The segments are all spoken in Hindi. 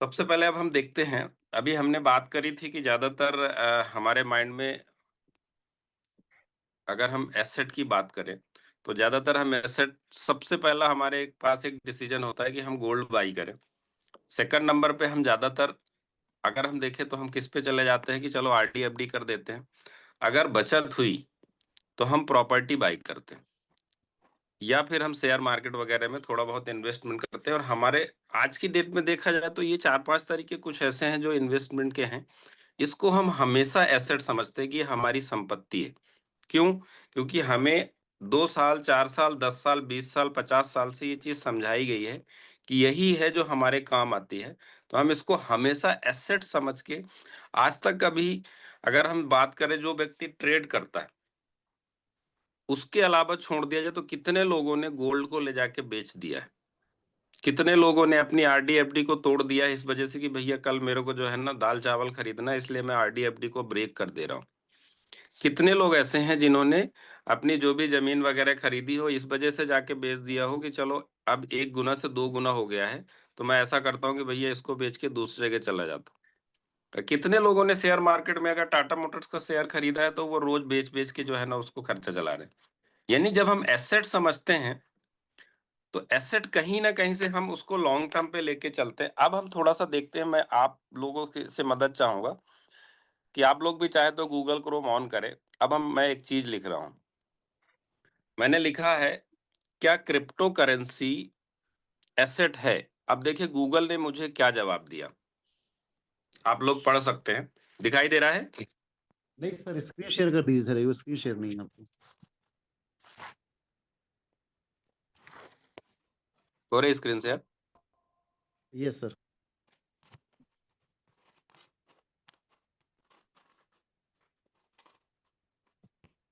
सबसे पहले अब हम देखते हैं, अभी हमने बात करी थी कि ज़्यादातर हमारे माइंड में अगर हम एसेट की बात करें, तो ज़्यादातर हम एसेट सबसे पहला हमारे पास एक डिसीजन होता है कि हम गोल्ड बाई करें। सेकंड नंबर पे हम ज़्यादातर अगर हम देखें तो हम किस पे चले जाते हैं कि चलो आरडी एफडी कर देते हैं। अगर बचत हुई, तो हम प्रॉपर्टी बाई करते हैं या फिर हम शेयर मार्केट वगैरह में थोड़ा बहुत इन्वेस्टमेंट करते हैं और हमारे आज की डेट में देखा जाए तो ये 4-5 तरीके कुछ ऐसे हैं जो इन्वेस्टमेंट के हैं। इसको हम हमेशा एसेट समझते हैं कि ये हमारी संपत्ति है। क्यों? क्योंकि हमें 2 साल, 4 साल, 10 साल, 20 साल, 50 साल से ये चीज़ समझाई गई है कि यही है जो हमारे काम आती है। तो हम इसको हमेशा एसेट समझ के आज तक कभी अगर हम बात करें जो व्यक्ति ट्रेड करता है, उसके अलावा छोड़ दिया जाए तो कितने लोगों ने गोल्ड को ले जाके बेच दिया है। कितने लोगों ने अपनी आरडी एफडी को तोड़ दिया है इस वजह से कि भैया कल मेरे को जो है ना दाल-चावल खरीदना है इसलिए मैं आरडी एफडी को ब्रेक कर दे रहा हूँ। कितने लोग ऐसे हैं जिन्होंने अपनी जो भी ज़मीन वगैरह खरीदी हो इस वजह से जाके बेच दिया हो कि चलो अब 1 गुना से 2 गुना हो गया है, तो मैं ऐसा करता हूँ कि भैया इसको बेच के दूसरी जगह चला जाता हूँ। कितने लोगों ने शेयर मार्केट में अगर टाटा मोटर्स का शेयर खरीदा है तो वो रोज़ बेच-बेच के जो है ना उसको खर्चा चला रहे हैं। यानी जब हम एसेट समझते हैं, तो एसेट कहीं न कहीं से हम उसको लॉन्ग टर्म पे लेके चलते हैं। अब हम थोड़ा-सा देखते हैं, मैं आप लोगों के से मदद चाहूँगा कि आप लोग भी चाहे तो गूगल क्रोम ऑन करें। अब मैं एक चीज़ लिख रहा हूँ। मैंने लिखा है, क्या क्रिप्टो करेंसी एसेट है? अब देखिए गूगल ने मुझे क्या जवाब दिया। आप लोग पढ़ सकते हैं। दिखाई दे रहा है? नहीं सर, स्क्रीन शेयर कर दीजिए सर, वो स्क्रीन शेयर नहीं है आपकी। हो रही स्क्रीन शेयर? Yes sir.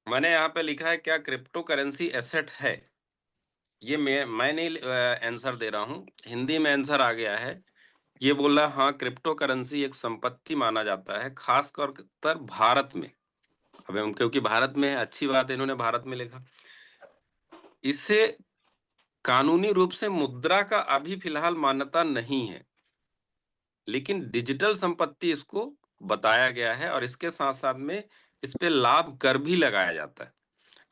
मैंने यहाँ पे लिखा है, क्या क्रिप्टो करेंसी एसेट है? ये मैं नहीं आंसर दे रहा हूँ। हिंदी में आंसर आ गया है। ये बोल रहा है हाँ, क्रिप्टो करेंसी एक संपत्ति माना जाता है, खासकर भारत में। अब हम क्योंकि भारत में है, अच्छी बात है इन्होंने भारत में लिखा। इसे कानूनी रूप से मुद्रा का अभी फिलहाल मान्यता नहीं है, लेकिन डिजिटल संपत्ति इसको बताया गया है और इसके साथ-साथ में इस पे लाभ कर भी लगाया जाता है।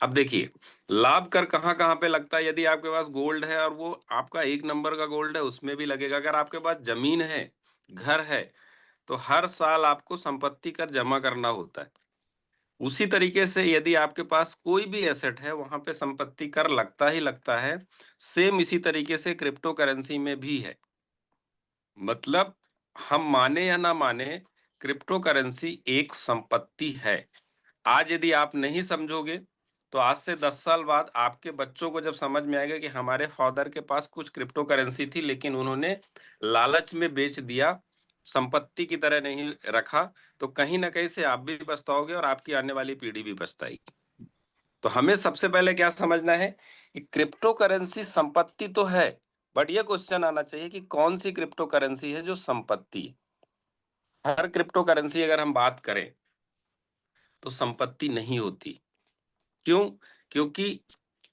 अब देखिए, लाभ कर कहाँ-कहाँ पे लगता है, यदि आपके पास गोल्ड है और वो आपका 1 नंबर का गोल्ड है, उसमें भी लगेगा। अगर आपके पास ज़मीन है, घर है, तो हर साल आपको संपत्ति कर जमा करना होता है। उसी तरीके से यदि आपके पास कोई भी एसेट है, वहाँ पे संपत्ति कर लगता ही लगता है। सेम इसी तरीके से क्रिप्टो करेंसी में भी है। मतलब हम माने या ना माने, क्रिप्टो करेंसी एक संपत्ति है। आज यदि आप नहीं समझोगे, तो आज से 10 साल बाद आपके बच्चों को जब समझ में आएगा कि हमारे फादर के पास कुछ क्रिप्टो करेंसी थी, लेकिन उन्होंने लालच में बेच दिया, संपत्ति की तरह नहीं रखा, तो कहीं न कहीं से आप भी पछताओगे और आपकी आने वाली पीढ़ी भी पछताएगी। तो हमें सबसे पहले क्या समझना है कि क्रिप्टो करेंसी संपत्ति तो है, बट ये क्वेश्चन आना चाहिए कि कौन-सी क्रिप्टो करेंसी है जो संपत्ति है। हर क्रिप्टो करेंसी अगर हम बात करें, तो संपत्ति नहीं होती। क्यों? क्योंकि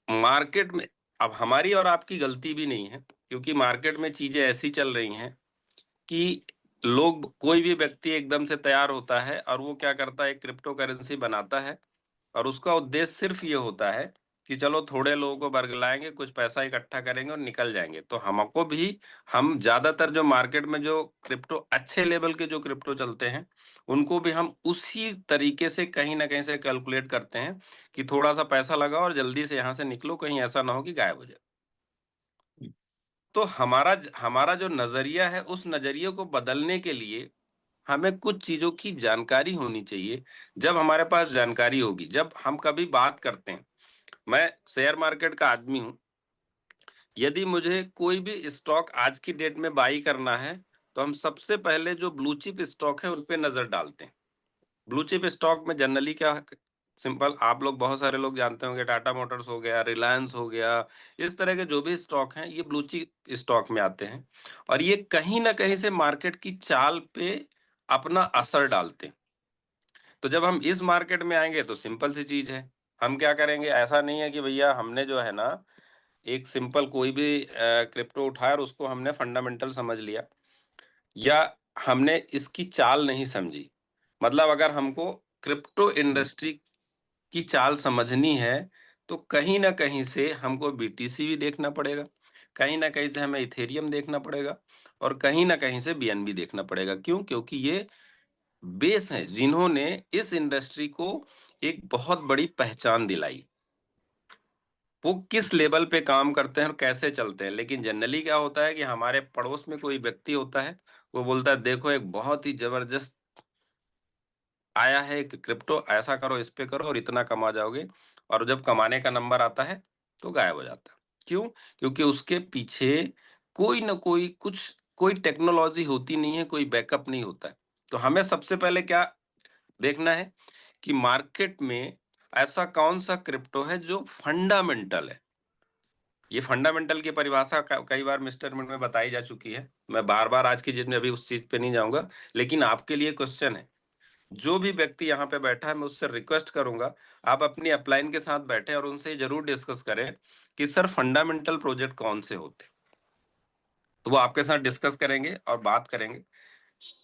मार्केट में अब हमारी और आपकी गलती भी नहीं है, क्योंकि मार्केट में चीज़ें ऐसी चल रही हैं कि लोग कोई भी व्यक्ति एकदम से तैयार होता है और वो क्या करता है, एक क्रिप्टो करेंसी बनाता है और उसका उद्देश्य सिर्फ़ ये होता है कि चलो थोड़े लोगों को बरगलाएँगे, कुछ पैसा इकट्ठा करेंगे और निकल जाएँगे। तो हमको भी हम ज़्यादातर जो मार्केट में जो क्रिप्टो अच्छे लेवल के जो क्रिप्टो चलते हैं, उनको भी हम उसी तरीके से कहीं न कहीं से कैलकुलेट करते हैं कि थोड़ा-सा पैसा लगाओ और जल्दी से यहाँ से निकलो, कहीं ऐसा ना हो कि गायब हो जाए। तो हमारा जो नज़रिया है, उस नज़रिए को बदलने के लिए हमें कुछ चीज़ों की जानकारी होनी चाहिए। जब हमारे पास जानकारी होगी, जब हम कभी बात करते हैं, मैं शेयर मार्केट का आदमी हूँ, यदि मुझे कोई भी स्टॉक आज की डेट में बाई करना है, तो हम सबसे पहले जो ब्लू चिप स्टॉक है, उन पे नज़र डालते हैं। ब्लू चिप स्टॉक में जनरली क्या सिंपल आप लोग बहुत सारे लोग जानते होंगे, टाटा मोटर्स हो गया, रिलायंस हो गया, इस तरह के जो भी स्टॉक हैं, ये ब्लू चिप स्टॉक में आते हैं और ये कहीं न कहीं से मार्केट की चाल पे अपना असर डालते हैं। तो जब हम इस मार्केट में आएँगे तो सिंपल सी चीज़ है, हम क्या करेंगे, ऐसा नहीं है कि भैया हमने जो है ना एक सिंपल कोई भी क्रिप्टो उठाया और उसको हमने फंडामेंटल समझ लिया। या हमने इसकी चाल नहीं समझी। मतलब अगर हमको क्रिप्टो हुँ, इंडस्ट्री की चाल समझनी है, तो कहीं न कहीं से हमको बीटीसी भी देखना पड़ेगा, कहीं न कहीं से हमें इथेरियम देखना पड़ेगा और कहीं न कहीं से बीएनबी देखना पड़ेगा। क्यों? क्योंकि ये बेस हैं, जिन्होंने इस इंडस्ट्री को एक बहुत बड़ी पहचान दिलाई। वो किस लेवल पे काम करते हैं और कैसे चलते हैं। लेकिन जनरली क्या होता है कि हमारे पड़ोस में कोई व्यक्ति होता है, वो बोलता है देखो एक बहुत ही ज़बरदस्त आया है कि क्रिप्टो ऐसा करो, इस पे करो और इतना कमा जाओगे और जब कमाने का नंबर आता है, तो गायब हो जाता है। क्यों? क्योंकि उसके पीछे कोई न कोई कोई टेक्नोलॉज़ी होती नहीं है, कोई बैकअप नहीं होता है। तो हमें सबसे पहले क्या देखना है कि मार्केट में ऐसा कौन-सा क्रिप्टो है जो फंडामेंटल है। ये फंडामेंटल की परिभाषा कई बार मिस्टर मिंट में बताई जा चुकी है। मैं बार-बार आज की डेट में अभी उस चीज़ पे नहीं जाऊँगा, लेकिन आपके लिए क्वेश्चन है। जो भी व्यक्ति यहाँ पे बैठा है, मैं उससे रिक्वेस्ट करूँगा, आप अपनी अपलाइन के साथ बैठें और उनसे ज़रूर डिस्कस करें कि सर फंडामेंटल प्रोजेक्ट कौन से होते हैं। तो वो आपके साथ डिस्कस करेंगे और बात करेंगे।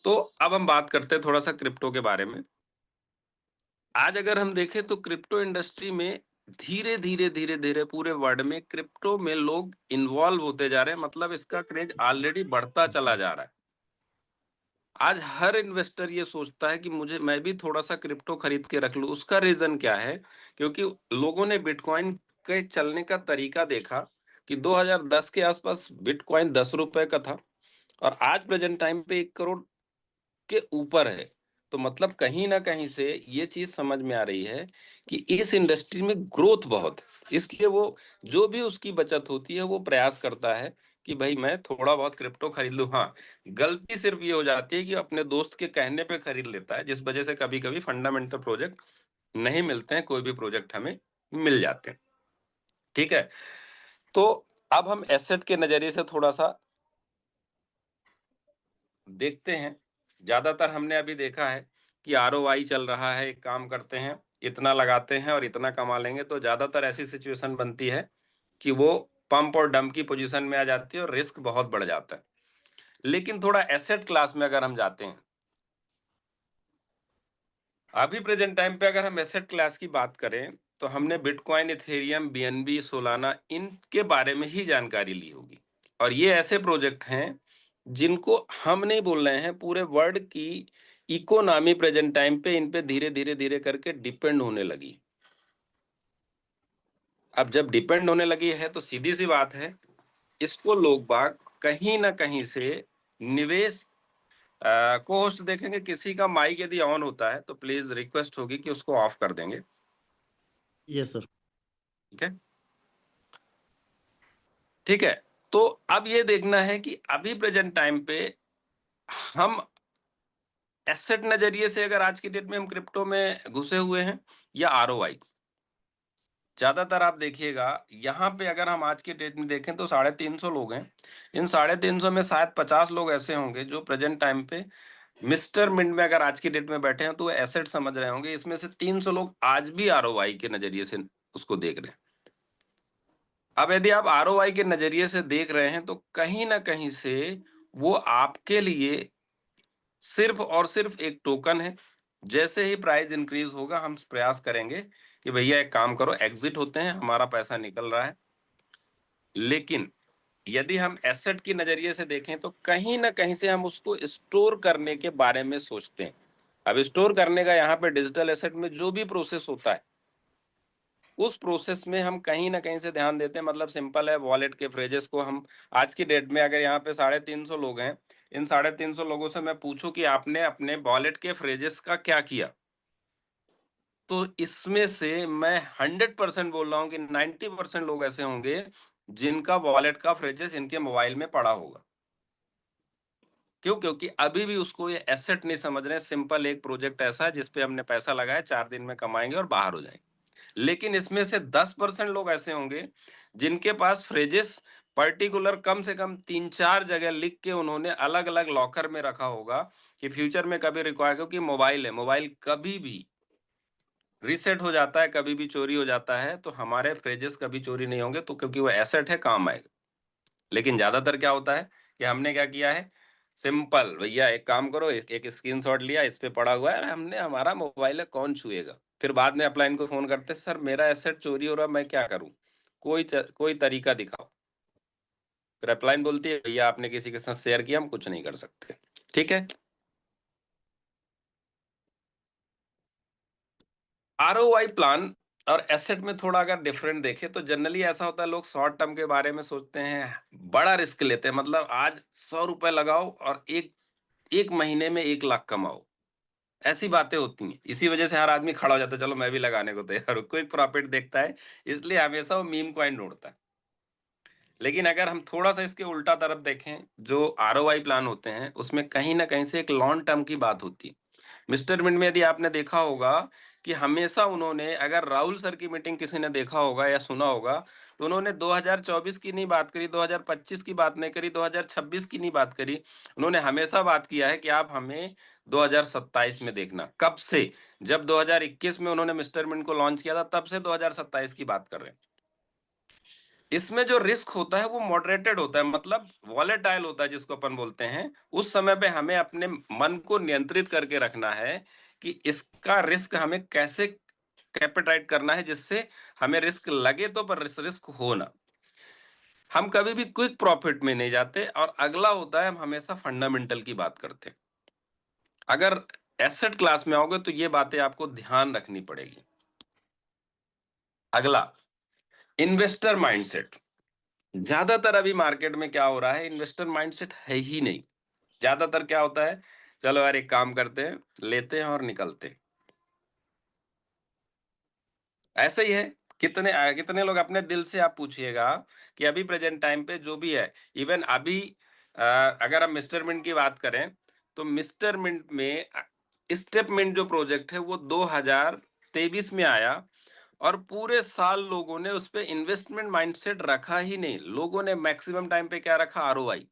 तो अब हम बात करते हैं थोड़ा-सा क्रिप्टो के बारे में। आज अगर हम देखें तो क्रिप्टो इंडस्ट्री में धीरे-धीरे, धीरे-धीरे पूरे वर्ल्ड में क्रिप्टो में लोग इन्वॉल्व होते जा रहे हैं, मतलब इसका क्रेज़ ऑलरेडी बढ़ता चला जा रहा है। आज हर इन्वेस्टर ये सोचता है कि मुझे मैं भी थोड़ा-सा क्रिप्टो खरीद के रख लूँ। उसका रीज़न क्या है? क्योंकि लोगों ने बिटकॉइन के चलने का तरीका देखा कि 2010 के आसपास बिटकॉइन ₹10 का था और आज प्रेज़ेंट टाइम पे 1 करोड़ के ऊपर है। तो मतलब कहीं न कहीं से ये चीज़ समझ में आ रही है कि इस इंडस्ट्री में ग्रोथ बहुत है। इसलिए वो जो भी उसकी बचत होती है वो प्रयास करता है कि भई मैं थोड़ा बहुत क्रिप्टो खरीद लूँ। हाँ, गलती सिर्फ़ ये हो जाती है कि अपने दोस्त के कहने पे खरीद लेता है, जिस वज़ह से कभी-कभी फंडामेंटल प्रोजेक्ट नहीं मिलते हैं, कोई भी प्रोजेक्ट हमें मिल जाते हैं। ठीक है? तो अब हम एसेट के नज़रिए से थोड़ा-सा देखते हैं। ज़्यादातर हमने अभी देखा है कि आरओआई चल रहा है, एक काम करते हैं, इतना लगाते हैं और इतना कमा लेंगे, तो ज़्यादातर ऐसी सिचुएशन बनती है कि वो पंप और डंप की पोज़ीशन में आ जाती है और रिस्क बहुत बढ़ जाता है। लेकिन थोड़ा एसेट क्लास में अगर हम जाते हैं, अभी प्रेज़ेंट टाइम पे अगर हम एसेट क्लास की बात करें, तो हमने बिटकॉइन, इथेरियम, बीएनबी, सोलाना इनके बारे में ही जानकारी ली होगी। और ये ऐसे प्रोजेक्ट हैं, जिनको हम नहीं बोल रहे हैं, पूरे वर्ल्ड की इकोनॉमी प्रेज़ेंट टाइम पे इन पे धीरे-धीरे, धीरे करके डिपेंड होने लगी। अब जब डिपेंड होने लगी है, तो सीधी-सी बात है, इसको लोग बाग कहीं न कहीं से निवेश को-होस्ट देखेंगे, किसी का माइक यदि ऑन होता है, तो प्लीज़ रिक्वेस्ट होगी कि उसको ऑफ कर देंगे। Yes sir. ठीक है? ठीक है? तो अब ये देखना है कि अभी प्रेज़ेंट टाइम पे हम एसेट नज़रिए से अगर आज की डेट में हम क्रिप्टो में घुसे हुए हैं या आरओआई। ज़्यादातर आप देखिएगा, यहाँ पे अगर हम आज की डेट में देखें तो 350 लोग हैं। इन 350 में शायद 50 लोग ऐसे होंगे जो प्रेज़ेंट टाइम पे मिस्टर मिंट में अगर आज की डेट में बैठे हैं तो वो एसेट समझ रहे होंगे। इसमें से 300 लोग आज भी आरओआई के नज़रिए से उसको देख रहे हैं। अब यदि आप आरओआई के नज़रिए से देख रहे हैं तो कहीं न कहीं से वो आपके लिए सिर्फ़ और सिर्फ़ एक टोकन है। जैसे ही प्राइस इंक्रीज़ होगा हम प्रयास करेंगे कि भैया एक काम करो, एग्ज़िट होते हैं, हमारा पैसा निकल रहा है। लेकिन यदि हम एसेट की नज़रिए से देखें तो कहीं न कहीं से हम उसको स्टोर करने के बारे में सोचते हैं। अब स्टोर करने का यहाँ पे डिजिटल एसेट में जो भी प्रोसेस होता है, उस प्रोसेस में हम कहीं न कहीं से ध्यान देते हैं। मतलब सिंपल है, वॉलेट के फ्रेजेस को हम आज की डेट में अगर यहाँ पे 350 लोग हैं, इन 350 लोगों से मैं पूछूँ कि आपने अपने वॉलेट के फ्रेजेस का क्या किया? तो इसमें से मैं 100% बोल रहा हूँ कि 90% लोग ऐसे होंगे, जिनका वॉलेट का फ्रेजेस इनके मोबाइल में पड़ा होगा। क्यों? क्योंकि अभी भी उसको ये एसेट नहीं समझ रहे हैं, सिंपल एक प्रोजेक्ट ऐसा है जिस पे हमने पैसा लगाया, 4 दिन में कमाएँगे और बाहर हो जाएँगे। लेकिन इसमें से 10% लोग ऐसे होंगे, जिनके पास फ्रेजेस पर्टिकुलर कम से कम 3-4 जगह लिख के उन्होंने अलग-अलग लॉकर में रखा होगा कि फ्यूचर में कभी रिक्वायर, क्योंकि मोबाइल है, मोबाइल कभी भी रीसेट हो जाता है, कभी भी चोरी हो जाता है, तो हमारे फ्रेजेस कभी चोरी नहीं होंगे, तो क्योंकि वो एसेट है, काम आएगा। लेकिन ज़्यादातर क्या होता है कि हमने क्या किया है, सिंपल भैया, एक काम करो, एक स्क्रीनशॉट लिया, इस पे पड़ा हुआ है, अरे हमने, हमारा मोबाइल है, कौन छुएगा। फिर बाद में अपलाइन को फोन करते, सर मेरा एसेट चोरी हो रहा है, मैं क्या करूं, कोई तरीका दिखाओ। फिर अपलाइन बोलती है भैया आपने किसी के साथ शेयर किया, हम कुछ नहीं कर सकते। ठीक है। आरओआई प्लान और एसेट में थोड़ा अगर डिफरेंट देखें तो जनरली ऐसा होता है, लोग शॉर्ट टर्म के बारे में सोचते हैं, बड़ा रिस्क लेते हैं, मतलब आज 100 रुपए लगाओ और एक एक महीने में 1 लाख कमाओ, ऐसी बातें होती हैं। इसी वजह से हर आदमी खड़ा हो जाता है, चलो मैं भी लगाने को तैयार हूं, कोई प्रॉफिट देखता है, इसलिए हमेशा वो मीम कॉइन ढूंढता है। लेकिन अगर हम थोड़ा सा इसके उल्टा तरफ देखें, जो आरओआई प्लान होते हैं उसमें कहीं ना कहीं से एक लॉन्ग टर्म की बात होती है। मिस्टर मिंट में यदि आपने देखा होगा कि हमेशा उन्होंने, अगर राहुल सर की मीटिंग किसी ने देखा होगा या सुना होगा, तो उन्होंने 2024 की नहीं बात करी, 2025 की बात नहीं करी, 2026 की नहीं बात करी। उन्होंने हमेशा बात किया है कि आप हमें 2027 में देखना। कब से? जब 2021 में उन्होंने मिस्टर मिंट को लॉन्च किया था, तब से 2027 की बात कर रहे हैं। इसमें जो रिस्क होता है वो मॉडरेटेड होता है, मतलब वॉलेटाइल होता है, जिसको अपन बोलते हैं। उस समय पे हमें अपने मन को नियंत्रित करके रखना है कि इसका रिस्क हमें कैसे कैपिटाइट करना है, जिससे हमें रिस्क लगे तो, पर रिस्क हो ना। हम कभी भी क्विक प्रॉफिट में नहीं जाते। और अगला होता है, हम हमेशा फंडामेंटल की बात करते हैं। अगर एसेट क्लास में आओगे तो ये बातें आपको ध्यान रखनी पड़ेगी। अगला, इन्वेस्टर माइंडसेट। ज्यादातर अभी मार्केट में क्या हो रहा है, इन्वेस्टर माइंडसेट है ही नहीं। ज्यादातर क्या होता है, चलो यार एक काम करते हैं, लेते हैं और निकलते हैं। ऐसे ही है। कितने लोग अपने दिल से आप पूछिएगा कि अभी प्रेजेंट टाइम पे जो भी है, इवन अभी अगर हम मिस्टर मिंट की बात करें, तो मिस्टर मिंट में स्टेप मिंट जो प्रोजेक्ट है वो 2023 में आया, और पूरे साल लोगों ने उस पे इन्वेस्टमेंट माइंडसेट रखा ही नहीं। लोगों ने मैक्सिमम टाइम पे क्या रखा, आरओआई।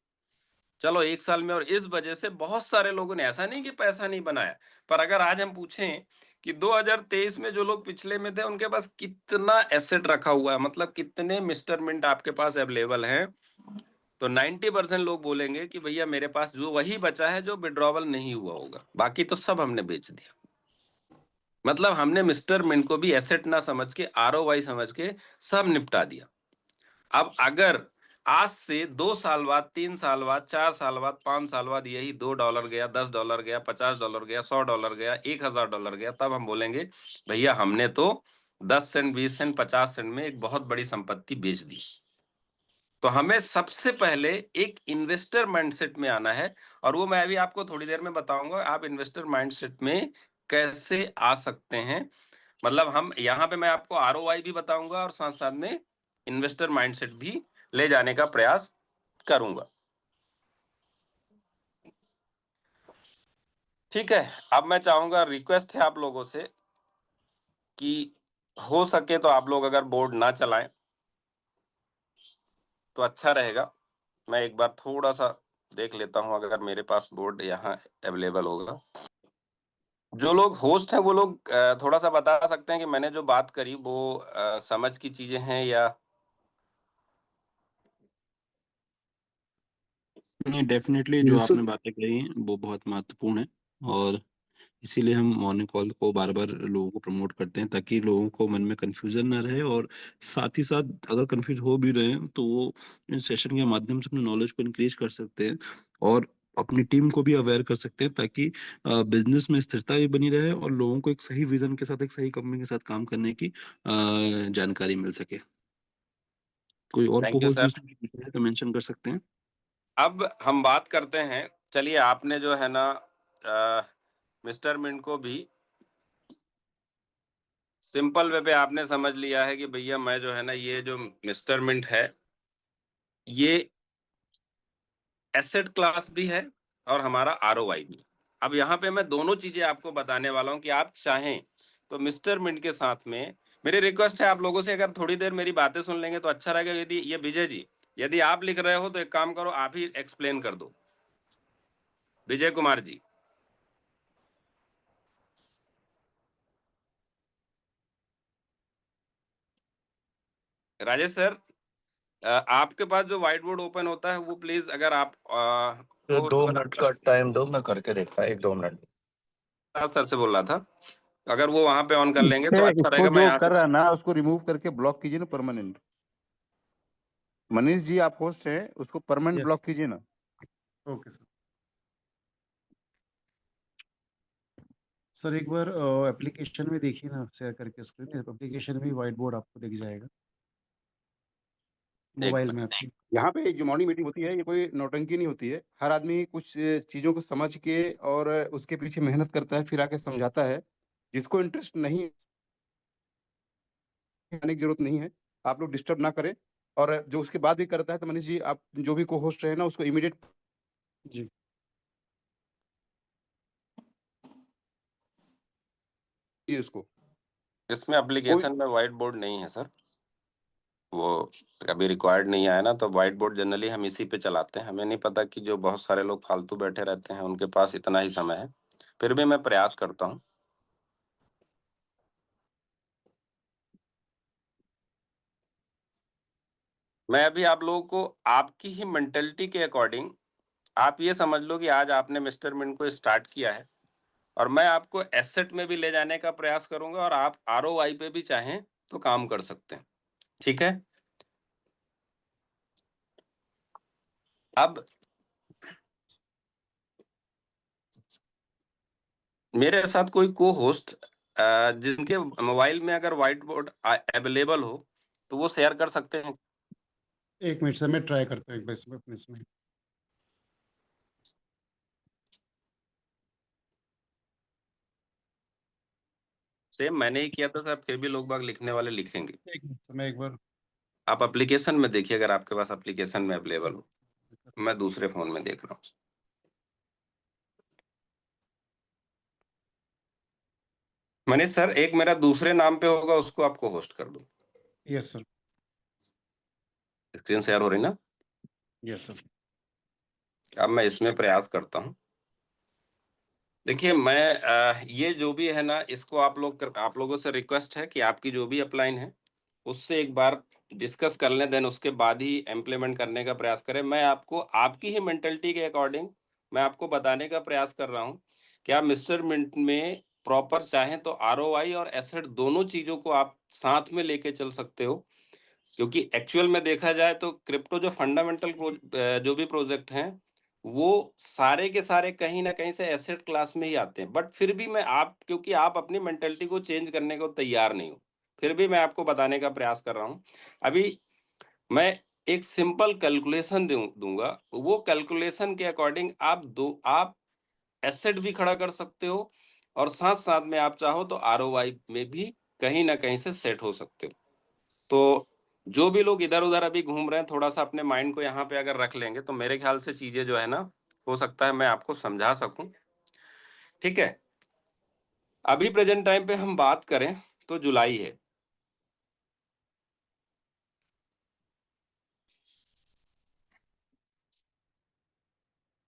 चलो एक साल में, और इस वजह से बहुत सारे लोगों ने, ऐसा नहीं कि पैसा नहीं बनाया, पर अगर आज हम पूछें कि 2023 में जो लोग पिछले में थे उनके पास कितना एसेट रखा हुआ है, मतलब कितने मिस्टर मिंट आपके पास अवेलेबल हैं, तो 90% लोग बोलेंगे कि भैया मेरे पास जो वही बचा है जो विड्रॉवल नहीं हुआ होगा, बाकी तो सब हमने बेच दिया। मतलब हमने मिस्टर मिंट को भी एसेट ना समझ के, आरओआई समझ के सब निपटा दिया। अब अगर आज से 2 साल बाद, 3 साल बाद, 4 साल बाद, 5 साल बाद यही $2 गया, $10 गया, $50 गया, $100 गया, $1000 गया, तब हम बोलेंगे भैया हमने तो 10 सेंट, 20 सेंट, 50 सेंट में एक बहुत बड़ी संपत्ति बेच दी। तो हमें सबसे पहले एक इन्वेस्टर माइंडसेट में आना है, और वो मैं अभी आपको थोड़ी देर में बताऊंगा आप इन्वेस्टर माइंडसेट में कैसे आ सकते हैं। मतलब हम यहाँ पे, मैं आपको आरओआई भी बताऊंगा और साथ साथ में इन्वेस्टर माइंडसेट भी ले जाने का प्रयास करूंगा। ठीक है। अब मैं चाहूंगा, रिक्वेस्ट है आप लोगों से कि हो सके तो आप लोग अगर बोर्ड ना चलाएं तो अच्छा रहेगा। मैं एक बार थोड़ा सा देख लेता हूं, अगर मेरे पास बोर्ड यहाँ अवेलेबल होगा। जो लोग होस्ट हैं वो लोग थोड़ा सा बता सकते हैं कि मैंने जो बात करी वो समझ की चीजें हैं या। नहीं, डेफिनेटली जो यूसुफ, आपने बातें कही हैं वो बहुत महत्वपूर्ण है। और इसीलिए हम मॉर्निंग कॉल को बार बार लोगों को प्रमोट करते हैं, ताकि लोगों को मन में कंफ्यूजन ना रहे। और साथ ही साथ अगर कंफ्यूज हो भी रहे हैं तो वो इन सेशन के माध्यम से अपने नॉलेज को इंक्रीज कर सकते हैं, और अपनी टीम को भी अवेयर कर सकते हैं, ताकि बिजनेस में स्थिरता भी बनी रहे और लोगों को एक सही विजन के साथ, एक सही कंपनी के साथ काम करने की जानकारी मिल सके। कोई और को थैंक यू होस्ट सर। जिसमें कुछ पूछना है तो मेंशन कर सकते हैं। अब हम बात करते हैं, चलिए आपने जो है ना मिस्टर मिंट को भी सिंपल वे पे आपने समझ लिया है कि भैया मैं जो है ना, ये जो मिस्टर मिंट है ये एसेट क्लास भी है और हमारा आरओआई भी। अब यहाँ पे मैं दोनों चीजें आपको बताने वाला हूँ कि आप चाहें तो मिस्टर मिंट के साथ में, मेरी रिक्वेस्ट है आप लोगों से, अगर थोड़ी देर मेरी बातें सुन लेंगे तो अच्छा रहेगा। यदि ये विजय जी, यदि आप लिख रहे हो तो एक काम करो, आप ही एक्सप्लेन कर दो, विजय कुमार जी। राजेश सर, आपके पास जो व्हाइट बोर्ड ओपन होता है वो प्लीज, अगर आप तो 2 मिनट का टाइम दो, मैं करके देखता हूँ 1-2 मिनट। सर से बोल रहा था, अगर वो वहां पे ऑन कर लेंगे तो अच्छा इसको रहेगा। मैं जो यहाँ से कर रहा है ना उसको रिमूव करके ब्लॉक कीजिए ना परमानेंट। मनीष जी आप होस्ट हैं, उसको परमानेंट Yes. ब्लॉक कीजिए ना। Okay sir. सर एक बार एप्लीकेशन में देखिए ना, शेयर करके स्क्रीन, एप्लीकेशन में व्हाइट बोर्ड आपको दिख जाएगा मोबाइल में आपकी। यहाँ पे जो मॉर्निंग मीटिंग होती है ये कोई नौटंकी नहीं होती है। हर आदमी कुछ चीजों को समझ के और उसके पीछे मेहनत करता है, फिर आके समझाता है। जिसको इंटरेस्ट नहीं आने की जरूरत नहीं है, आप लोग डिस्टर्ब ना करें। और जो उसके बाद भी करता है तो मनीष जी आप जो भी को होस्ट रहे ना उसको इमीडिएट जी उसको। इसमें एप्लीकेशन में व्हाइट बोर्ड नहीं है सर, वो कभी रिक्वायर्ड नहीं आया ना, तो व्हाइट बोर्ड जनरली हम इसी पे चलाते हैं। हमें नहीं पता कि जो बहुत सारे लोग फालतू बैठे रहते हैं उनके पास इतना ही समय है, फिर भी मैं प्रयास करता हूँ। मैं अभी आप लोगों को आपकी ही मेंटेलिटी के अकॉर्डिंग, आप ये समझ लो कि आज आपने मिस्टर मिंट को स्टार्ट किया है और मैं आपको एसेट में भी ले जाने का प्रयास करूंगा और आप आरओआई पे भी चाहें तो काम कर सकते हैं, ठीक है। अब मेरे साथ कोई को होस्ट जिनके मोबाइल में अगर व्हाइट बोर्ड अवेलेबल हो तो वो शेयर कर सकते हैं। एक मिनट सर, मैं ट्राई करता हूँ एक बार इसमें अपने इसमें। सेम मैंने ही किया था सर, फिर भी लोग बाग लिखने वाले लिखेंगे। एक मिनट सर, मैं एक बार। आप एप्लीकेशन में देखिए, अगर आपके पास एप्लीकेशन में अवेलेबल हो। मैं दूसरे फोन में देख रहा हूँ। मनीष सर, एक मेरा दूसरे नाम पे होगा, उसको आपको होस्ट कर दो। Yes sir. स्क्रीन शेयर हो रही ना? Yes sir. अब मैं इसमें प्रयास करता हूँ। देखिए मैं ये जो भी है ना, इसको आप लोगों से रिक्वेस्ट है कि आपकी जो भी अपलाइन है उससे एक बार डिस्कस कर लें, देन उसके बाद ही इम्प्लीमेंट करने का प्रयास करें। मैं आपको आपकी ही मेंटलिटी के अकॉर्डिंग मैं आपको बताने का प्रयास कर रहा हूँ कि आप मिस्टर मिंट में प्रॉपर चाहें तो आरओआई और एसेट दोनों चीजों को आप साथ में लेके चल सकते हो। क्योंकि एक्चुअल में देखा जाए तो क्रिप्टो जो फंडामेंटल जो भी प्रोजेक्ट हैं वो सारे के सारे कहीं ना कहीं से एसेट क्लास में ही आते हैं। बट फिर भी क्योंकि आप अपनी मेंटेलिटी को चेंज करने को तैयार नहीं हो, फिर भी मैं आपको बताने का प्रयास कर रहा हूँ। अभी मैं एक सिंपल कैलकुलेशन दूंगा, वो कैलकुलेशन के अकॉर्डिंग आप एसेट भी खड़ा कर सकते हो और साथ साथ में आप चाहो तो आरओआई में भी कहीं ना कहीं से सेट हो सकते हो। तो जो भी लोग इधर उधर अभी घूम रहे हैं, थोड़ा सा अपने माइंड को यहाँ पे अगर रख लेंगे तो मेरे ख्याल से चीजें जो है ना, हो सकता है मैं आपको समझा सकूं, ठीक है। अभी प्रेजेंट टाइम पे हम बात करें तो जुलाई है।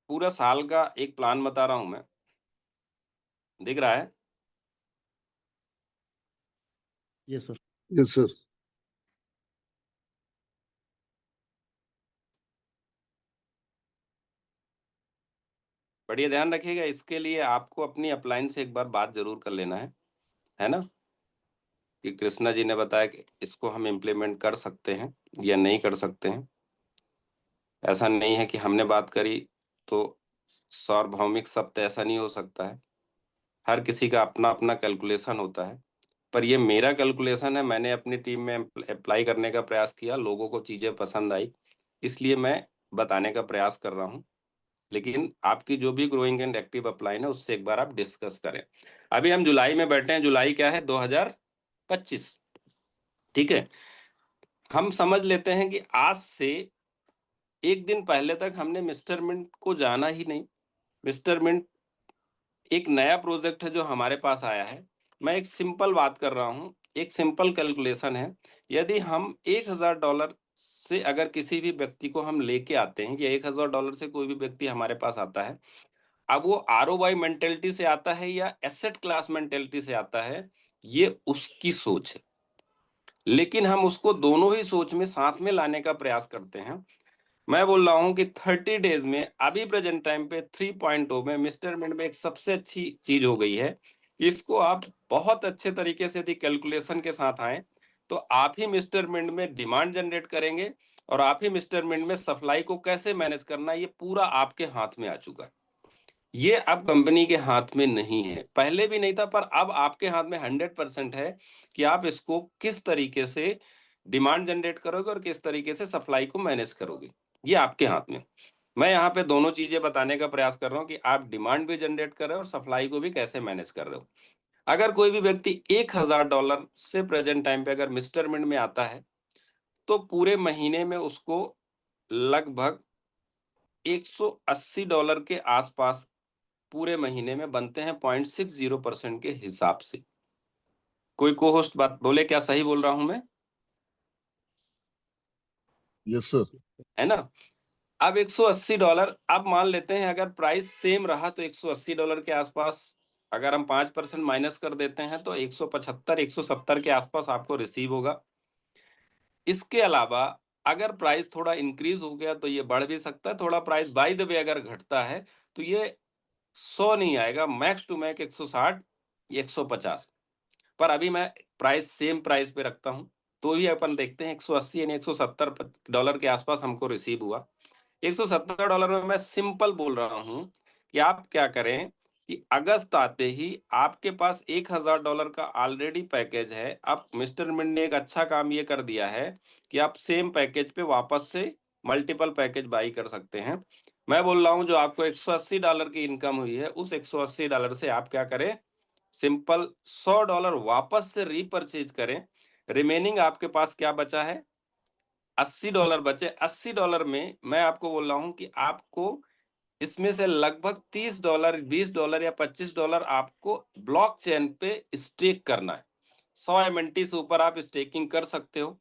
पूरा साल का एक प्लान बता रहा हूं मैं, दिख रहा है? Yes sir. Yes sir. बढ़िया ध्यान रखिएगा, इसके लिए आपको अपनी अपलाइन से एक बार बात जरूर कर लेना है ना, कि कृष्णा जी ने बताया कि इसको हम इम्प्लीमेंट कर सकते हैं या नहीं कर सकते हैं। ऐसा नहीं है कि हमने बात करी तो सार्वभौमिक सत्य, ऐसा नहीं हो सकता है। हर किसी का अपना अपना कैलकुलेशन होता है, पर ये मेरा कैलकुलेशन है। मैंने अपनी टीम में अप्लाई करने का प्रयास किया, लोगों को चीजें पसंद आई, इसलिए मैं बताने का प्रयास कर रहा हूँ। लेकिन आपकी जो भी ग्रोइंग एंड एक्टिव अपलाइन है उससे एक बार आप डिस्कस करें। अभी हम जुलाई में बैठे हैं, जुलाई क्या है, 2025, ठीक है। हम समझ लेते हैं कि आज से एक दिन पहले तक हमने मिस्टर मिंट को जाना ही नहीं। मिस्टर मिंट एक नया प्रोजेक्ट है जो हमारे पास आया है। मैं एक सिंपल बात कर रहा हूँ, एक सिंपल कैलकुलेशन है। यदि हम $1000 से अगर किसी भी व्यक्ति को हम लेके आते हैं, या $1000 से कोई भी व्यक्ति हमारे पास आता है, अब वो आरओआई मेंटेलिटी से आता है या एसेट क्लास मेंटेलिटी से आता है, ये उसकी सोच है। लेकिन हम उसको दोनों ही सोच में साथ में लाने का प्रयास करते हैं। मैं बोल रहा हूं कि 30 डेज में अभी प्रेजेंट टाइम पे 3.0 में मिस्टर मिंट में एक सबसे अच्छी चीज हो गई है। इसको आप बहुत अच्छे तरीके से यदि कैलकुलेशन के साथ आए तो आप ही मिस्टर मिंट में डिमांड जनरेट करेंगे और आप ही मिस्टर मिंट में सप्लाई को कैसे मैनेज करना ये पूरा आपके हाथ में आ चुका है। ये अब कंपनी के हाथ में नहीं है, पहले भी नहीं था, पर अब आपके हाथ में 100% है कि आप इसको किस तरीके से डिमांड जनरेट करोगे और किस तरीके से सप्लाई को मैनेज करोगे, ये आपके हाथ में। मैं यहाँ पे दोनों चीजें बताने का प्रयास कर रहा हूँ कि आप डिमांड भी जनरेट कर रहे हो और सप्लाई को भी कैसे मैनेज कर रहे हो। अगर कोई भी व्यक्ति $1000 से प्रेजेंट टाइम पे अगर मिस्टर मिंट में आता है तो पूरे महीने में उसको लगभग $180 के आसपास पूरे महीने में बनते हैं 0.60% के हिसाब से। कोई को होस्ट बात बोले, क्या सही बोल रहा हूं मैं? Yes sir. है ना? अब $180, अब मान लेते हैं अगर प्राइस सेम रहा तो $180 के आसपास अगर हम 5% माइनस कर देते हैं तो 175 170 के आसपास आपको रिसीव होगा। इसके अलावा अगर प्राइस थोड़ा इंक्रीज हो गया तो ये बढ़ भी सकता है, थोड़ा प्राइस बाय द वे अगर घटता है तो ये 100 नहीं आएगा, मैक्स टू मैक्स 160 150। पर अभी मैं प्राइस सेम प्राइस पे रखता हूं तो ही अपन देखते हैं 180 यानी $170 के आसपास हमको रिसीव हुआ। $170 में मैं सिंपल बोल रहा हूं कि आप क्या करें कि अगस्त आते ही आपके पास $1000 का ऑलरेडी पैकेज है। अब मिस्टर मिंट ने एक अच्छा काम ये कर दिया है कि आप सेम पैकेज पे वापस से मल्टीपल पैकेज बाई कर सकते हैं। मैं बोल रहा हूं जो आपको $180 की इनकम हुई है उस $180 से आप क्या करें, सिंपल $100 वापस से रीपरचेज करें। रिमेनिंग आपके पास क्या बचा है, $80 बचे। $80 में मैं आपको बोल रहा हूं कि आपको इसमें से लगभग $30 $20 या $25 आपको ब्लॉकचेन पे स्टेक करना है। 100 MNT से ऊपर आप स्टेकिंग कर सकते हो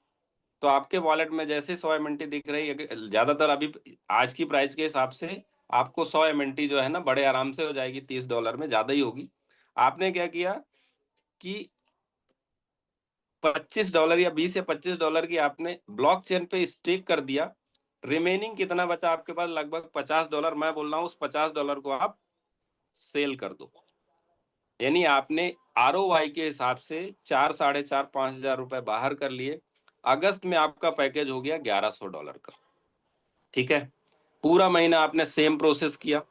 तो आपके वॉलेट में जैसे 100 MNT दिख रही है, ज्यादातर अभी आज की प्राइस के हिसाब से आपको 100 MNT जो है ना बड़े आराम से हो जाएगी, $30 में ज्यादा ही होगी। आपने क्या किया कि $25 या 20 या $25 की आपने ब्लॉकचेन पे स्टेक कर दिया। रिमेनिंग कितना बचा आपके पास, लगभग $50। मैं बोल रहा हूँ उस $50 को आप सेल कर दो। यानी आपने ROI के हिसाब से 4 साढ़े 4 5,000 रुपए बाहर कर लिए। अगस्त में आपका पैकेज हो गया $1100 का। ठीक है, पूरा महीना आपने सेम प्रोसेस किया।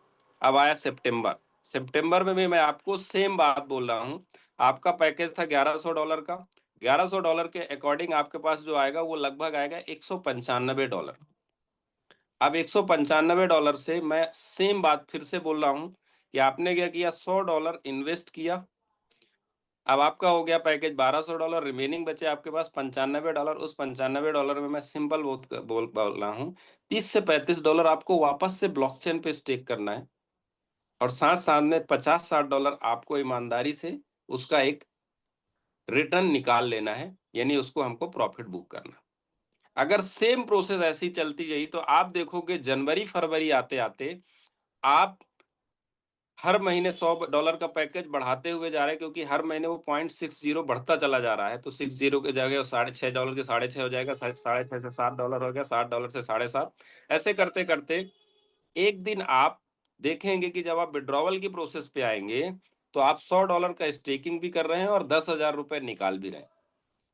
अब आया सितंबर। सितंबर में भी मैं आपको सेम बात बोल रहा हूं। आपका पैकेज था $1100 का। $1100 के अकॉर्डिंग आपके पास जो आएगा वो लगभग आएगा $195। अब $195 से मैं सेम बात फिर से बोल रहा हूं कि आपने क्या किया, $100 इन्वेस्ट किया। अब आपका हो गया पैकेज $1200। रिमेनिंग बचे आपके पास $95। उस $95 में मैं सिंपल बोल रहा हूँ $30 से $35 आपको वापस से ब्लॉकचेन पे स्टेक करना है और साथ साथ में $50-60 आपको ईमानदारी से उसका एक रिटर्न निकाल लेना है, यानी उसको हमको प्रॉफिट बुक करना। अगर सेम प्रोसेस ऐसी चलती गई तो आप देखोगे जनवरी फरवरी आते आते आप हर महीने $100 का पैकेज बढ़ाते हुए जा रहे हैं, क्योंकि हर महीने वो 0.60 बढ़ता चला जा रहा है। तो 60 के जगह $6.5 के 6.5 हो जाएगा, $6.5 से $7 हो गया, $7 से 7.5। ऐसे करते करते एक दिन आप देखेंगे कि जब आप विड्रॉवल की प्रोसेस पे आएंगे तो आप $100 का स्टेकिंग भी कर रहे हैं और 10,000 रुपए निकाल भी रहे हैं।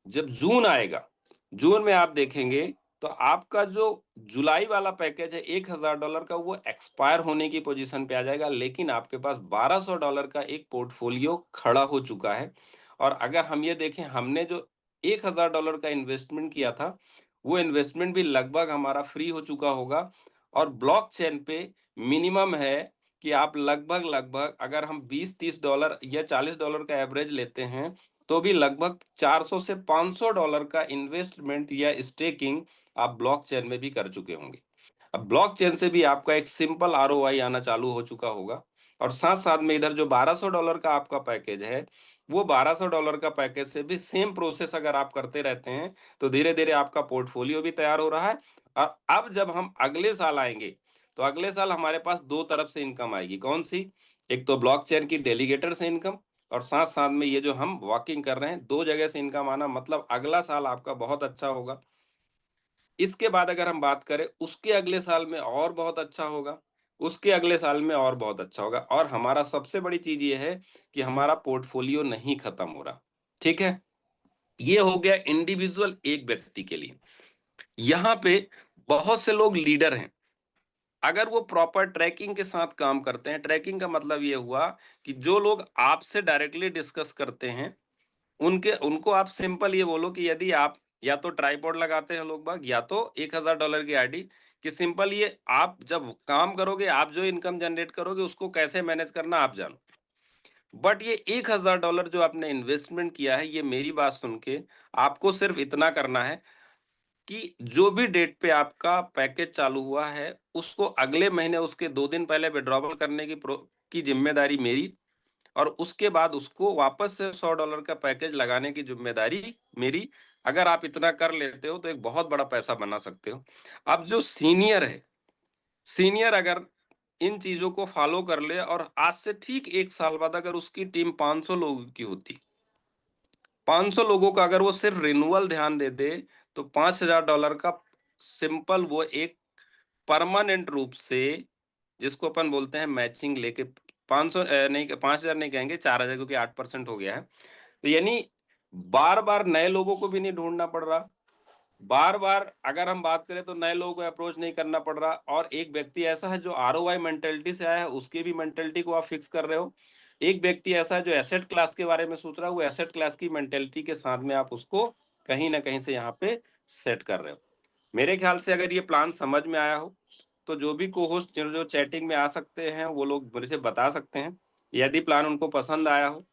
जब जून आएगा, जून में आप देखेंगे तो आपका जो जुलाई वाला पैकेज है $1000 का, वो एक्सपायर होने की पोजीशन पे आ जाएगा, लेकिन आपके पास $1200 का एक पोर्टफोलियो खड़ा हो चुका है। और अगर हम ये देखें, हमने जो $1000 का इन्वेस्टमेंट किया था वो इन्वेस्टमेंट भी लगभग हमारा फ्री हो चुका होगा। और ब्लॉकचेन पे मिनिमम है कि आप लगभग लगभग अगर हम $20-30 या $40 का एवरेज लेते हैं तो भी लगभग $400 से $500 का इन्वेस्टमेंट या स्टेकिंग आप ब्लॉकचेन में भी कर चुके होंगे। अब ब्लॉकचेन से भी आपका एक सिंपल ROI आना चालू हो चुका होगा। और साथ साथ में इधर जो $1200 का आपका पैकेज है, वो $1200 का पैकेज से भी सेम प्रोसेस अगर आप करते रहते हैं तो धीरे धीरे आपका पोर्टफोलियो भी तैयार हो रहा है। और अब जब हम अगले साल आएंगे तो अगले साल हमारे पास दो तरफ से इनकम आएगी। कौन सी? एक तो ब्लॉकचेन की डेलीगेटर से इनकम, और साथ साथ में ये जो हम वॉकिंग कर रहे हैं, दो जगह से इनकम आना, मतलब अगला साल आपका बहुत अच्छा होगा। इसके बाद अगर हम बात करें उसके अगले साल में और बहुत अच्छा होगा, उसके अगले साल में और बहुत अच्छा होगा और हमारा सबसे बड़ी चीज़ ये है कि हमारा पोर्टफोलियो नहीं खत्म हो रहा, ठीक है? ये हो गया इंडिविजुअल एक व्यक्ति के लिए। यहाँ पे बहुत से लोग लीडर हैं। अगर वो प्रॉपर ट्रैकिंग के साथ काम करते हैं, ट्रैकिंग का मतलब ये हुआ कि जो लोग आपसे डायरेक्टली डिस्कस करते हैं, उनके उनको आप सिंपल ये बोलो कि यदि आप या तो ट्राइपॉड लगाते हैं लोग बाग या तो $1000 की आईडी कि सिंपल ये आप जब काम करोगे, आप जो इनकम जनरेट करोगे उसको कैसे मैनेज करना आप जानो। बट ये $1000 जो आपने इन्वेस्टमेंट किया है, ये मेरी बात सुन के आपको सिर्फ इतना करना है कि जो भी डेट पे आपका पैकेज चालू हुआ है, उसको अगले महीने उसके 2 दिन पहले विथड्रॉवल करने की ज़िम्मेदारी मेरी और उसके बाद उसको वापस से $100 का पैकेज लगाने की ज़िम्मेदारी मेरी। अगर आप इतना कर लेते हो, तो एक बहुत बड़ा पैसा बना सकते हो। अब जो सीनियर है, सीनियर अगर इन चीज़ों को फ़ॉलो कर ले और आज से ठीक 1 साल बाद अगर उसकी टीम 500 लोगों की होती, 500 लोगों का अगर वो सिर्फ रिन्यूअल ध्यान दे दे, तो $5000 का सिंपल वो एक परमानेंट रूप से जिसको अपन बोलते हैं मैचिंग लेके 500 नहीं 5000 नहीं कहेंगे 4000 क्योंकि 8% हो गया है। तो यानी बार-बार नए लोगों को भी नहीं ढूँढना पड़ रहा। बार-बार अगर हम बात करें तो नए लोगों को अप्रोच नहीं करना पड़ रहा और एक व्यक्ति ऐसा है जो आरओआई मेंटालिटी से आया है, उसकी भी मेंटालिटी को आप फिक्स कर रहे हो। एक व्यक्ति ऐसा है जो एसेट क्लास के बारे में सोच रहा है, वो एसेट क्लास की मेंटालिटी के साथ में आप उसको कहीं न कहीं से यहाँ पे सेट कर रहे हो। मेरे ख्याल से अगर ये प्लान समझ में आया हो, तो जो भी को-होस्ट जो चैटिंग में आ सकते हैं, वो लोग मुझे बता सकते हैं। यदि प्लान उनको पसंद आया हो,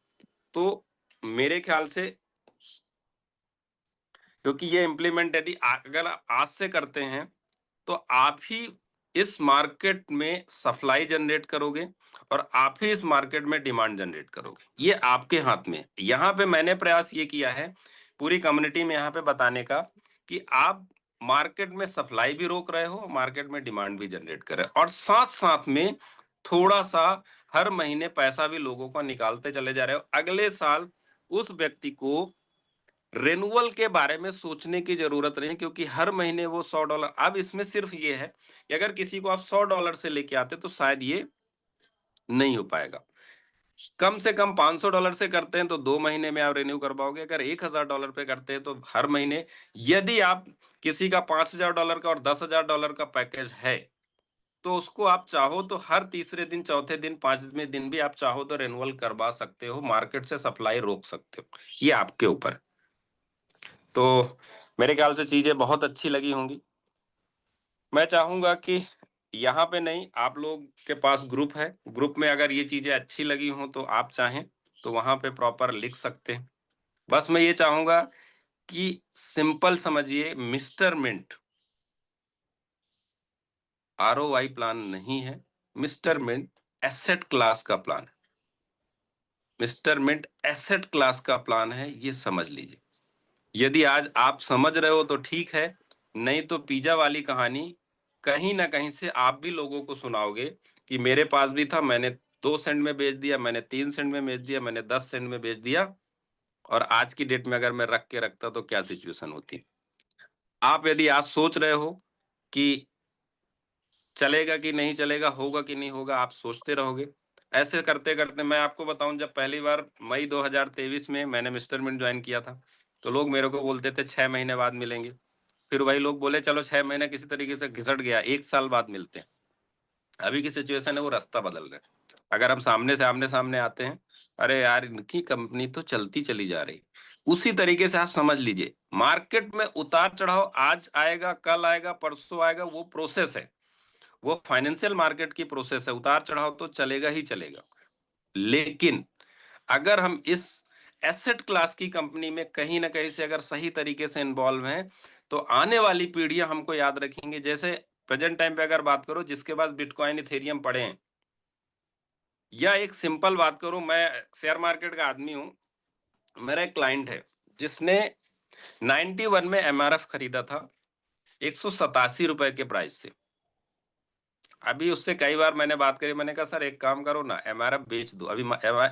तो मेरे ख्याल से क्योंकि ये इम्प्लीमेंट यदि अगर आप आज से करते हैं, तो आप ही इस मार्केट में सप्लाई जनरेट करोगे और आप ही इस मार्केट में डिमांड जनरेट करोगे। ये आपके हाथ में है। यहाँ पे मैंने प्रयास ये किया है, पूरी कम्युनिटी में यहाँ पे बताने का कि आप मार्केट में सप्लाई भी रोक रहे हो, मार्केट में डिमांड भी जनरेट कर रहे हो और साथ-साथ में थोड़ा-सा हर महीने पैसा भी लोगों का निकालते चले जा रहे हो। अगले साल उस व्यक्ति को रिन्यूअल के बारे में सोचने की जरूरत नहीं क्योंकि हर महीने वो $100 अब इसमें सिर्फ ये है कि अगर किसी को आप $100 से लेके आते तो शायद ये नहीं हो पाएगा। कम से कम $500 से करते हैं तो 2 महीने में आप रिन्यू कर पाओगे। अगर $1000 पे करते हैं तो हर महीने यदि आप किसी का $5000 का और $10,000 का पैकेज है, तो उसको आप चाहो तो हर तीसरे दिन, चौथे दिन, 5वें दिन भी आप चाहो तो रिन्यूअल करवा सकते हो, मार्केट से सप्लाई रोक सकते हो। ये आपके ऊपर है। तो मेरे ख्याल से चीजें बहुत अच्छी लगी होंगी। मैं चाहूंगा कि यहाँ पे नहीं, आप लोग के पास ग्रुप है, ग्रुप में अगर ये चीजें अच्छी लगी हो तो आप चाहें तो वहां पे प्रॉपर लिख सकते हैं। बस मैं ये चाहूंगा कि सिंपल समझिए, मिस्टर मिंट आरओआई प्लान नहीं है, मिस्टर मिंट एसेट क्लास का प्लान है। मिस्टर मिंट एसेट क्लास का प्लान है, ये समझ लीजिए। यदि आज आप समझ रहे हो तो ठीक है, नहीं तो पिज़्ज़ा वाली कहानी कहीं न कहीं से आप भी लोगों को सुनाओगे कि मेरे पास भी था, मैंने 2 सेंट में बेच दिया, मैंने 3 सेंट में बेच दिया, मैंने 10 सेंट में बेच दिया और आज की डेट में अगर मैं रख के रखता तो क्या सिचुएशन होती। आप यदि आज सोच रहे हो कि चलेगा कि नहीं चलेगा, होगा कि नहीं होगा, आप सोचते रहोगे। ऐसे करते-करते मैं आपको बताऊँ, जब पहली बार मई 2023 में मैंने मिस्टर मिंट जॉइन किया था, तो लोग मेरे को बोलते थे 6 महीने बाद मिलेंगे। फिर वही लोग बोले चलो 6 महीने किसी तरीके से घिसट गया, 1 साल बाद मिलते हैं। अभी की सिचुएशन है वो रास्ता बदल रहे हैं। अगर हम सामने से आमने-सामने आते हैं, अरे यार इनकी कंपनी तो चलती चली जा रही। उसी तरीके से आप समझ लीजिए, मार्केट में उतार-चढ़ाव आज आएगा, कल आएगा, परसों आएगा, वो प्रोसेस है। वो फाइनेंशियल मार्केट की प्रोसेस है, उतार-चढ़ाव तो चलेगा ही चलेगा। लेकिन अगर हम इस एसेट क्लास की कंपनी में कहीं न कहीं से अगर सही तरीके से इन्वॉल्व हैं, तो आने वाली पीढ़ियाँ हमको याद रखेंगी। जैसे प्रेज़ेंट टाइम पे अगर बात करूँ, जिसके पास बिटकॉइन, इथेरियम पड़े हैं, या एक सिंपल बात करूँ, मैं शेयर मार्केट का आदमी हूँ। मेरा एक क्लाइंट है, जिसने 91 में एमआरएफ खरीदा था, ₹187 के प्राइस से। अभी उससे कई बार मैंने बात करी, मैंने कहा सर एक काम करो ना, एमआरएफ बेच दो। अभी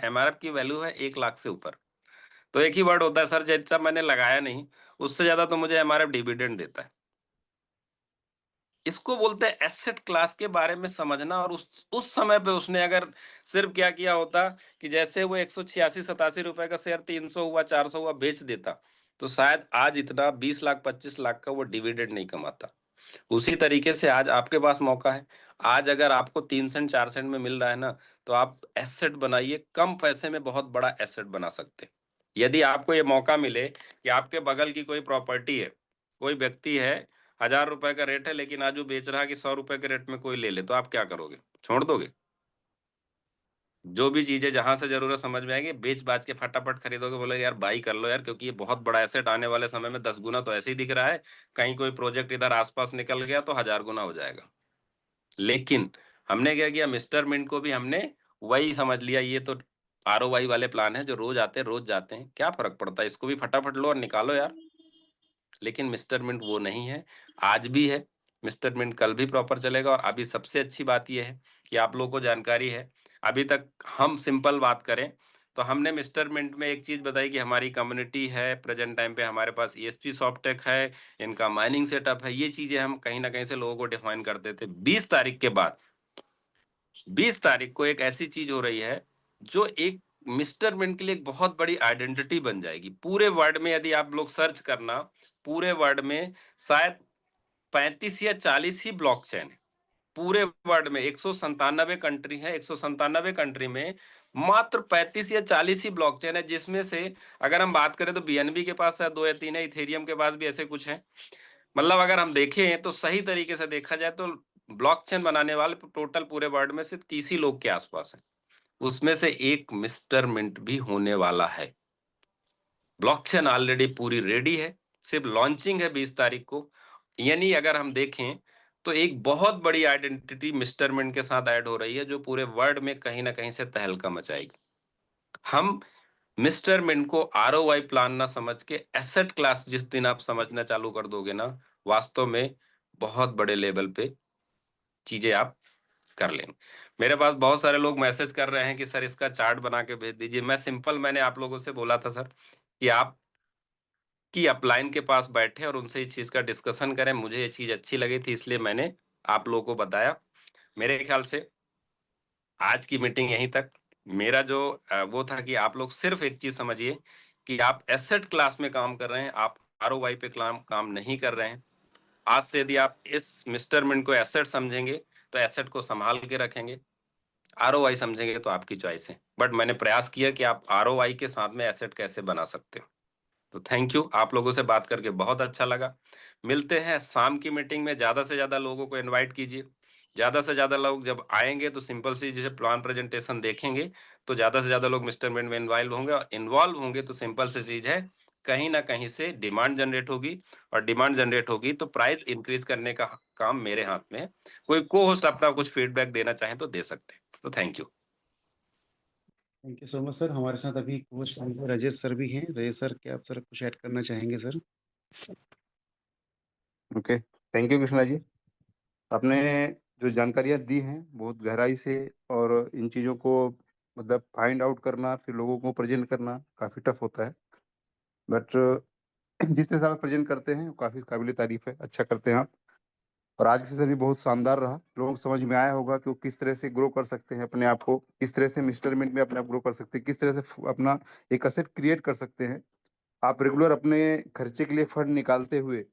एमआरएफ की वैल्यू है 1 लाख से ऊपर। तो एक ही वर्ड होता है, सर जैसा मैंने लगाया नहीं, उससे ज्यादा तो मुझे एमआरएफ डिविडेंड देता है। इसको बोलते हैं एसेट क्लास के बारे में समझना। और उस समय पे उसने अगर सिर्फ क्या किया होता कि जैसे वो 186-87 रुपए का शेयर 300 हुआ, 400 हुआ बेच देता, तो शायद आज इतना 20 लाख 25 लाख का वो डिविडेंड नहीं कमाता। उसी तरीके से आज आपके पास मौका है। आज अगर आपको 3 सेंट 4 सेंट में मिल रहा है ना, तो आप एसेट बनाइए, कम पैसे में बहुत बड़ा एसेट बना सकते हैं। यदि आपको ये मौका मिले कि आपके बगल की कोई प्रॉपर्टी है, कोई व्यक्ति है, 1000 रुपए का रेट है, लेकिन आज वो बेच रहा है कि 100 रुपए के रेट में कोई ले ले, तो आप क्या करोगे? छोड़ दोगे? जो भी चीजें जहां से जरूरत समझ में आएगी बेच बाच के फटाफट खरीदोगे, बोले यार बाई कर लो यार, क्योंकि ये बहुत बड़ा एसेट आने वाले समय में 10 गुना तो ऐसे ही दिख रहा है, कहीं कोई प्रोजेक्ट इधर आसपास निकल गया तो 1000 गुना हो जाएगा। लेकिन हमने क्या किया, मिस्टर मिंट को भी हमने वही समझ लिया, ये तो आरओआई वाले प्लान है, जो रोज आते हैं रोज जाते हैं, क्या फर्क पड़ता है, इसको भी फटाफट लो और निकालो यार। लेकिन मिस्टर मिंट वो नहीं है, आज भी है। मिस्टर मिंट कल भी प्रॉपर चलेगा। और अभी सबसे अच्छी बात ये है कि आप लोगों को जानकारी है, अभी तक हम सिंपल बात करें तो हमने मिस्टर मिंट में एक चीज बताई कि हमारी कम्युनिटी है, प्रेजेंट टाइम पे हमारे पास ईएसपी सॉफ्टेक है, इनका माइनिंग सेटअप है, ये चीजें हम कहीं ना कहीं से लोगों को डिफाइन करते थे। 20 तारीख के बाद 20 तारीख को एक ऐसी चीज हो रही है जो एक मिस्टर मिंट के लिए एक बहुत बड़ी आइडेंटिटी बन जाएगी पूरे वर्ल्ड में। यदि आप लोग सर्च करना, पूरे वर्ल्ड में शायद 35 या 40 ही ब्लॉकचेन है पूरे वर्ल्ड में। 197 कंट्री है, 197 कंट्री में मात्र 35 या 40 ही ब्लॉकचेन है, जिसमें से अगर हम बात करें तो बीएनबी के पास शायद 2 या 3 है, इथेरियम के पास भी ऐसे कुछ है। मतलब अगर हम देखें तो सही तरीके से देखा जाए तो ब्लॉकचेन बनाने वाले टोटल पूरे वर्ल्ड में सिर्फ 30 ही लोग के आसपास है। उसमें से एक मिस्टर मिंट भी होने वाला है। ब्लॉकचेन ऑलरेडी पूरी रेडी है, सिर्फ लॉन्चिंग है 20 तारीख को। यानी अगर हम देखें तो एक बहुत बड़ी आइडेंटिटी मिस्टर मिंट के साथ ऐड हो रही है, जो पूरे वर्ल्ड में कहीं ना कहीं से तहलका मचाएगी। हम मिस्टर मिंट को आरओआई प्लान ना समझ के एसेट क्लास जिस दिन आप समझना चालू कर दोगे ना, वास्तव में बहुत बड़े लेवल पे चीजें आप कर लेंगे। मेरे पास बहुत सारे लोग मैसेज कर रहे हैं कि सर इसका चार्ट बना के भेज दीजिए। मैंने आप लोगों से बोला था सर कि आप की अपलाइन के पास बैठे और उनसे इस चीज का डिस्कशन करें। मुझे ये चीज अच्छी लगी थी, इसलिए मैंने आप लोगों को बताया। मेरे ख्याल से आज की मीटिंग यहीं तक। मेरा जो वो था कि आप लोग सिर्फ एक चीज समझिए कि आप एसेट क्लास में काम कर रहे हैं, आप आरओवाई पे काम नहीं कर रहे हैं। आज से यदि आप इस मिस्टर मिंट को एसेट समझेंगे तो एसेट को संभाल के रखेंगे, आरओआई समझेंगे तो आपकी चॉइस है। बट मैंने प्रयास किया कि आप आरओआई के साथ में एसेट कैसे बना सकते हो। तो थैंक यू, आप लोगों से बात करके बहुत अच्छा लगा। मिलते हैं शाम की मीटिंग में। ज्यादा से ज्यादा लोगों को इनवाइट कीजिए। ज्यादा से ज्यादा लोग जब आएंगे तो सिंपल सी जैसे प्लान प्रेजेंटेशन देखेंगे तो ज्यादा से ज्यादा लोग मिस्टर मिंट में इन्वॉल्व होंगे तो सिंपल सी चीज है, कहीं ना कहीं से डिमांड जनरेट होगी। और डिमांड जनरेट होगी तो प्राइस इंक्रीज करने का काम मेरे हाथ में है। कोई को होस्ट अपना कुछ फीडबैक देना चाहे तो दे सकते हैं। तो thank you. Thank you so much sir. हमारे साथ अभी कोच राजेश सर भी हैं। राजेश सर, क्या आप सर कुछ ऐड करना चाहेंगे sir? Okay, thank you Krishna ji. आपने जो जानकारियां दी हैं बहुत गहराई से, और इन चीज़ों को मतलब फाइंड आउट करना फिर लोगों को प्रेजेंट करना काफ़ी टफ होता है, बट जिस तरह से आप प्रेजेंट करते हैं काफ़ी काबिल तारीफ है, अच्छा करते हैं आप। और आज का सेशन भी बहुत शानदार रहा। लोगों को समझ में आया होगा कि वो किस तरह से ग्रो कर सकते हैं अपने आप को, किस तरह से मिस्टरमेंट में अपने आप ग्रो कर सकते हैं, किस तरह से अपना एक असेट क्रिएट कर सकते हैं। आप रेगुलर अपने खर्चे के लिए फंड निकालते हुए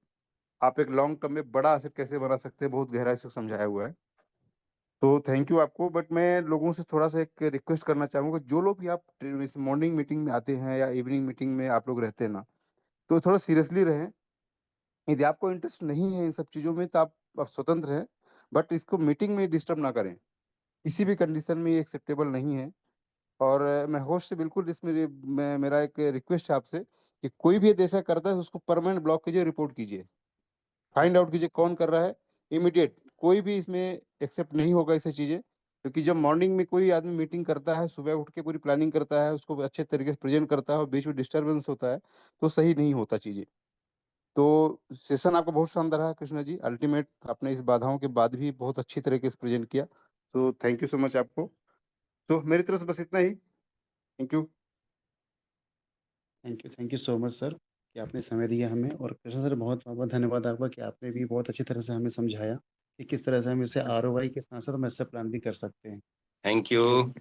आप एक लॉन्ग टर्म में बड़ा असेट कैसे बना सकते हैं, बहुत गहराई से समझाया हुआ है। तो थैंक यू आपको। बट मैं लोगों से थोड़ा सा एक रिक्वेस्ट करना चाहूंगा, जो लोग भी आप इस मॉर्निंग मीटिंग में आते हैं या इवनिंग मीटिंग में आप लोग रहते हैं ना, तो थोड़ा सीरियसली रहें। यदि आपको इंटरेस्ट नहीं है इन सब चीज़ों में तो आप स्वतंत्र हैं, बट इसको मीटिंग में डिस्टर्ब ना करें। किसी भी कंडीशन में ये एक्सेप्टेबल नहीं है। और मैं होस्ट से बिल्कुल इसमें मेरा एक रिक्वेस्ट है आपसे कि कोई भी यदि ऐसा करता है तो उसको परमानेंट ब्लॉक कीजिए, रिपोर्ट कीजिए, फाइंड आउट कीजिए कौन कर रहा है। इमीडिएट कोई भी इसमें एक्सेप्ट नहीं होगा ऐसी चीजें, क्योंकि जब मॉर्निंग में कोई आदमी मीटिंग करता है, सुबह उठ के पूरी प्लानिंग करता है, उसको अच्छे तरीके से प्रेजेंट करता है और बीच में डिस्टर्बेंस होता है तो सही नहीं होता चीजें। तो सेशन आपका बहुत शानदार रहा कृष्णा जी, अल्टीमेट आपने इस बाधाओं के बाद भी बहुत अच्छी तरीके से प्रेजेंट किया। तो थैंक यू सो मच आपको। तो मेरी तरफ से बस इतना ही। Thank you. Thank you so much sir कि आपने समय दिया हमें। और कृष्ण सर, बहुत बहुत धन्यवाद आपका कि आपने भी बहुत अच्छी तरह से हमें समझाया। कि किस तरह से हम इसे आरओआई के साथ-साथ हम एसेट प्लान भी कर सकते हैं। Thank you.